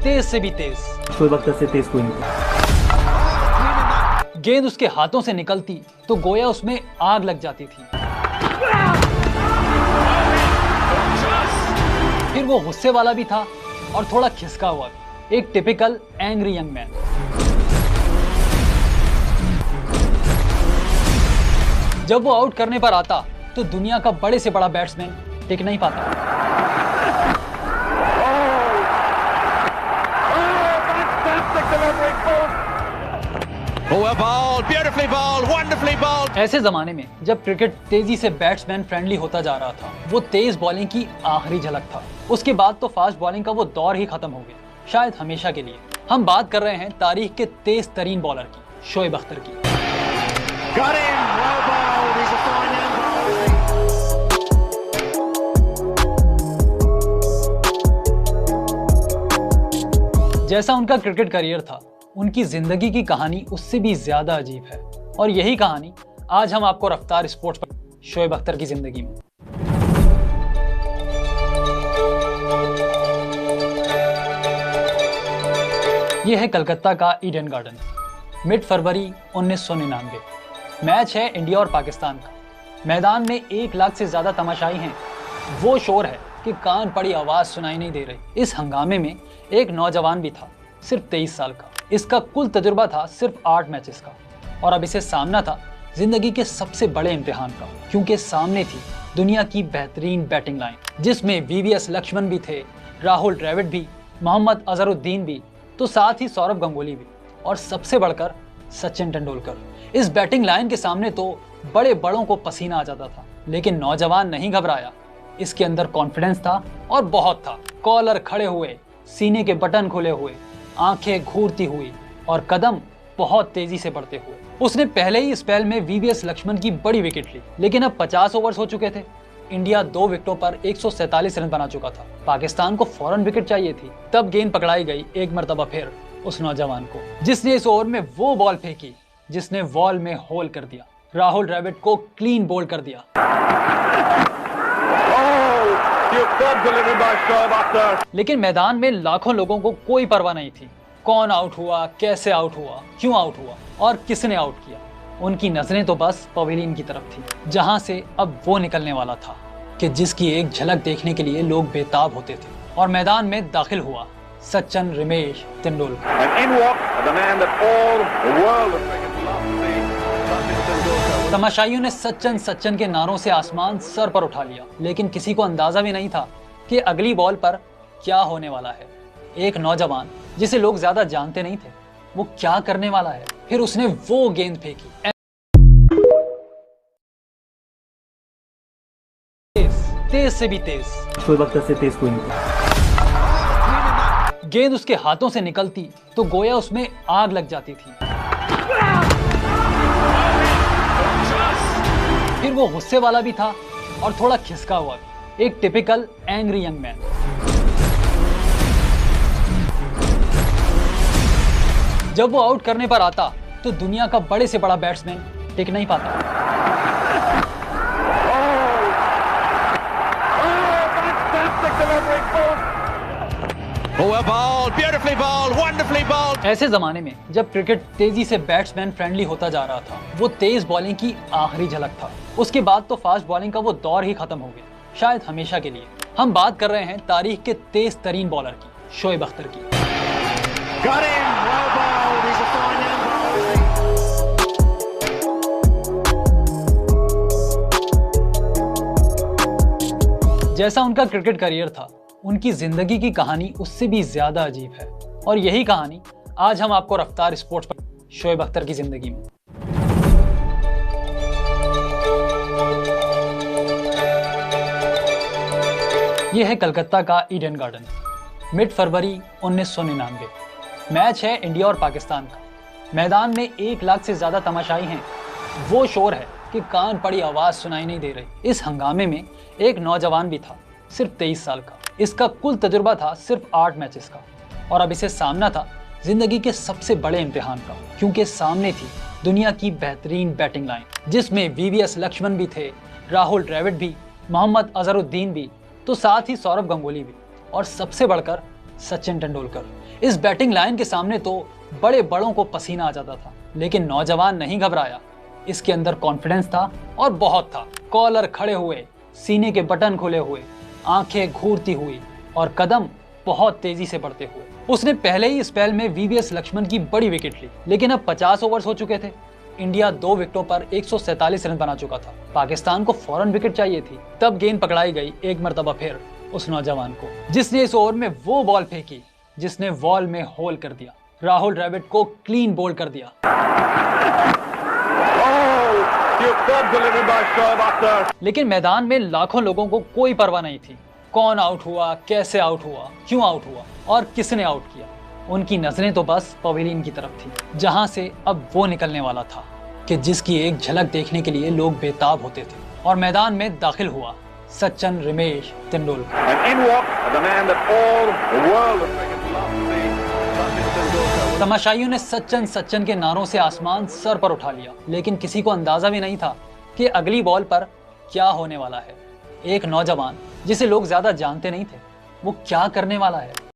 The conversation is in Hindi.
तेज से भी तेज। शोएब अख्तर से तेज कोई नहीं था। गेंद उसके हाथों से निकलती तो गोया उसमें आग लग जाती थी। फिर वो गुस्से वाला भी था और थोड़ा खिसका हुआ भी, एक टिपिकल एंग्री यंग मैन। जब वो आउट करने पर आता तो दुनिया का बड़े से बड़ा बैट्समैन टिक नहीं पाता। ऐसे जमाने में जब क्रिकेट तेजी से बैट्समैन फ्रेंडली होता जा रहा था, वो तेज बॉलिंग की आखिरी झलक था। उसके बाद तो फास्ट बॉलिंग का वो दौर ही खत्म हो गया, शायद हमेशा के लिए। हम बात कर रहे हैं तारीख के तेज तरीन बॉलर की, शोएब अख्तर की। जैसा उनका क्रिकेट करियर था, उनकी जिंदगी की कहानी उससे भी ज्यादा अजीब है। और यही कहानी आज हम आपको रफ्तार स्पोर्ट्स पर शोएब अख्तर की जिंदगी में। यह है कलकत्ता का ईडन गार्डन, मिड फरवरी 1999। मैच है इंडिया और पाकिस्तान का। मैदान में 1 लाख से ज्यादा तमाशाई हैं। वो शोर है कि कान पड़ी आवाज सुनाई नहीं दे रही। इस हंगामे में एक नौजवान भी था, सिर्फ 23 साल का। इसका कुल तजुर्बा था सिर्फ 8 मैचेस का, और अब इसे सामना था जिंदगी के सबसे बड़े इम्तिहान का, क्योंकि सामने थी दुनिया की बेहतरीन बैटिंग लाइन, जिसमें वीवीएस लक्ष्मण भी थे, राहुल द्रविड़ भी, मोहम्मद अजहरुद्दीन भी, तो साथ ही सौरव गंगोली भी, और सबसे बढ़कर सचिन तेंदुलकर। इस बैटिंग लाइन के सामने तो बड़े बड़ों को पसीना आ जाता था, लेकिन नौजवान नहीं घबराया। इसके अंदर कॉन्फिडेंस था और बहुत था। कॉलर खड़े हुए, सीने के बटन खुले हुए, आंखें घूरती हुई और कदम बहुत तेजी से बढ़ते हुए। उसने पहले ही स्पेल में वीवीएस लक्ष्मण की बड़ी विकेट ली, लेकिन अब 50 ओवर्स हो चुके थे। इंडिया 2 विकेटों पर 147 रन बना चुका था। पाकिस्तान को फौरन विकेट चाहिए थी। तब गेंद पकड़ाई गई एक मर्तबा फिर उस नौजवान को, जिसने इस ओवर में वो बॉल फेंकी जिसने वॉल में होल कर दिया। राहुल द्रविड़ को क्लीन बोल्ड कर दिया। लेकिन मैदान में लाखों लोगों को कोई परवाह नहीं थी। कौन आउट हुआ, कैसे आउट हुआ, क्यों आउट हुआ और किसने आउट किया। उनकी नजरें तो बस पवेलियन की तरफ थी, जहां से अब वो निकलने वाला था कि जिसकी एक झलक देखने के लिए लोग बेताब होते थे। और मैदान में दाखिल हुआ सचिन रमेश तेंदुलकर। तमाशाइयों ने सचिन सचिन के नारों से आसमान सर पर उठा लिया, लेकिन किसी को अंदाजा भी नहीं था कि अगली बॉल पर क्या होने वाला है। एक नौजवान जिसे लोग ज्यादा जानते नहीं थे, वो क्या करने वाला है। फिर उसने वो गेंद फेंकी, तेज से भी तेज। शोएब अख्तर से तेज कोई नहीं था। गेंद उसके हाथों से निकलती तो गोया उसमें आग लग जाती थी। फिर वो गुस्से वाला भी था और थोड़ा खिसका हुआ भी, एक टिपिकल एंग्री यंग मैन। जब वो आउट करने पर आता तो दुनिया का बड़े से बड़ा बैट्समैन टिक नहीं पाता। ऐसे जमाने में जब क्रिकेट तेजी से बैट्समैन फ्रेंडली होता जा रहा था, वो तेज बॉलिंग की आखिरी झलक था। उसके बाद तो फास्ट बॉलिंग का वो दौर ही खत्म हो गया, शायद हमेशा के लिए। हम बात कर रहे हैं तारीख के तेज तरीन बॉलर की, शोएब अख्तर की। जैसा उनका क्रिकेट करियर था, उनकी जिंदगी की कहानी उससे भी ज्यादा अजीब है। और यही कहानी आज हम आपको रफ्तार स्पोर्ट्स पर शोएब अख्तर की जिंदगी में। यह है कलकत्ता का ईडन गार्डन, मिड फरवरी 1999। मैच है इंडिया और पाकिस्तान का। मैदान में 1 लाख से ज्यादा तमाशाई हैं। वो शोर है कि कान पड़ी आवाज सुनाई नहीं दे रही। इस हंगामे में एक नौजवान भी था, सिर्फ 23 साल का। इसका कुल तजुर्बा था सिर्फ 8 मैचेस का, और अब इसे सामना था जिंदगी के सबसे बड़े इम्तिहान का, क्योंकि सामने थी दुनिया की बेहतरीन बैटिंग लाइन, जिसमें वीवीएस लक्ष्मण भी थे, राहुल द्रविड़ भी, मोहम्मद अजहरुद्दीन भी, तो साथ ही सौरव गंगोली भी, और सबसे बढ़कर सचिन तेंदुलकर। इस बैटिंग लाइन के सामने तो बड़े बड़ों को पसीना आ जाता था, लेकिन नौजवान नहीं घबराया। इसके अंदर कॉन्फिडेंस था और बहुत था। कॉलर खड़े हुए, सीने के बटन खुले हुए, आंखें घूरती हुई और कदम बहुत तेजी से बढ़ते हुए। उसने पहले ही स्पेल में वीवीएस लक्ष्मण की बड़ी विकेट ली, लेकिन अब 50 ओवर्स हो चुके थे। इंडिया 2 विकेटों पर 147 रन बना चुका था। पाकिस्तान को फौरन विकेट चाहिए थी। तब गेंद पकड़ाई गई एक मर्तबा फिर उस नौजवान को, जिसने इस ओवर में वो बॉल फेंकी जिसने वॉल में होल कर दिया। राहुल द्रविड़ को क्लीन बोल्ड कर दिया। लेकिन मैदान में लाखों लोगों को कोई परवाह नहीं थी। कौन आउट हुआ, कैसे आउट हुआ, क्यों आउट हुआ और किसने आउट किया। उनकी नजरें तो बस पवेलियन की तरफ थी, जहां से अब वो निकलने वाला था कि जिसकी एक झलक देखने के लिए लोग बेताब होते थे। और मैदान में दाखिल हुआ सचिन रमेश तेंदुलकर। तमाशाइयों ने सचिन सचिन के नारों से आसमान सर पर उठा लिया, लेकिन किसी को अंदाजा भी नहीं था कि अगली बॉल पर क्या होने वाला है। एक नौजवान जिसे लोग ज्यादा जानते नहीं थे, वो क्या करने वाला है।